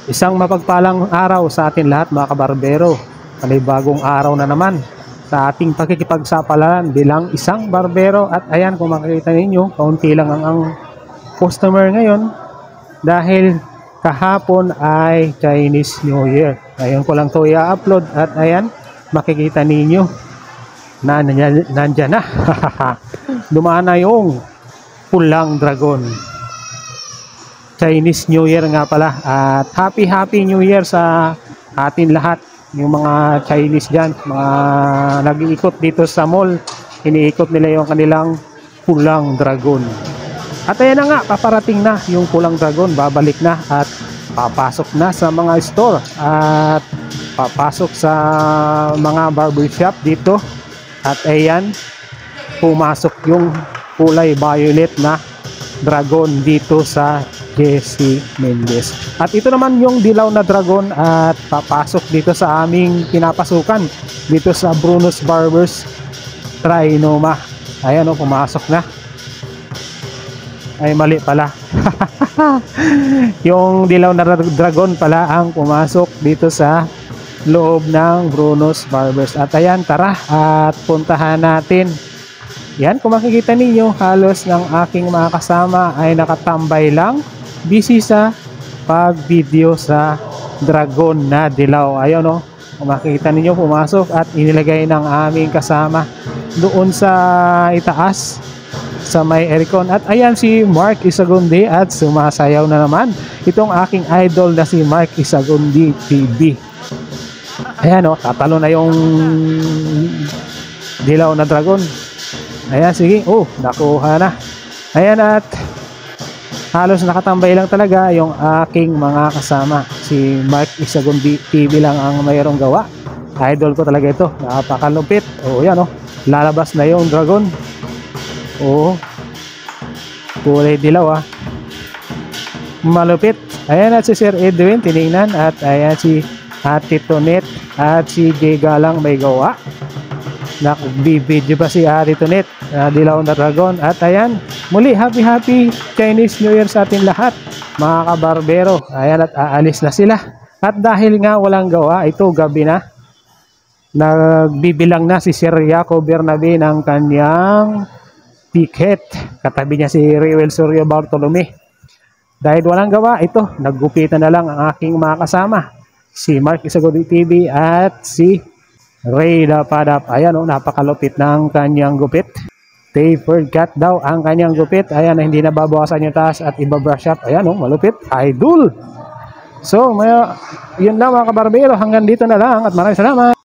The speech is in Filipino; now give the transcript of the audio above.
Isang mapagpalang araw sa atin lahat mga kabarbero. Panibagong araw na naman sa ating pakikipagsapalaran bilang isang barbero. At ayan, kung makikita ninyo, kaunti lang ang customer ngayon dahil kahapon ay Chinese New Year. Ngayon ko lang ito i-upload at ayan, makikita ninyo na nandyan na. Dumaan na yung pulang dragon. Chinese New Year nga pala, at happy New Year sa atin lahat. Yung mga Chinese dyan, mga nag-iikot dito sa mall, iniikot nila yung kanilang pulang dragon. At ayan na nga, paparating na yung pulang dragon, babalik na at papasok na sa mga store at papasok sa mga barbershop dito. At ayan, pumasok yung kulay violet na dragon dito sa Jesse Mendez. At ito naman yung dilaw na dragon at papasok dito sa aming pinapasukan dito sa Bruno's Barbers Trinoma. Ayan o, pumasok na. Ay, mali pala. Yung dilaw na dragon pala ang pumasok dito sa loob ng Bruno's Barbers. At ayan, tara at puntahan natin. Yan, kung makikita ninyo, halos ng aking mga kasama ay nakatambay lang, busy sa pag-video sa dragon na dilaw. Ayun o, kung makikita ninyo, pumasok at inilagay ng aming kasama doon sa itaas sa may aircon. At ayan si Mark Isagundi at sumasayaw na naman itong aking idol na si Mark Isagundi TV. Ayan o, tatalo na yung dilaw na dragon. Ayan, sige. Oh, nakuha na. Ayan, at halos nakatambay lang talaga yung aking mga kasama. Si Mark Isagundi TV lang ang mayroong gawa. Idol ko talaga ito. Napakalupit. Oh, yan oh. Lalabas na yung dragon. Oh. Kulay dilaw ah. Malupit. Ayan, at si Sir Edwin tinignan. At ayan si Ate Tonet at si Jay Galang may gawa. Nagbibideo pa si Ate Tonet, dilaw na dragon. At ayan, muli happy Chinese New Year sa atin lahat mga kabarbero. Ayan, at aalis na sila. At dahil nga walang gawa, ito gabi na, nagbibilang na si Sir Jaco Bernabe ng kanyang ticket. Katabi niya si Rewel Suryo Bartolome. Dahil walang gawa, ito, naggupitan na lang ang aking mga kasama, si Mark Isagundi TV at si Ray Dapadap. Ayan o, napakalupit ng kanyang gupit. Tapered cut daw ang kanyang gupit. Ayan, hindi na babawasan yung taas at iba-brush up. Ayan o, malupit. Idol! So, yun lang mga kabarbero. Hanggang dito na lang at maraming salamat.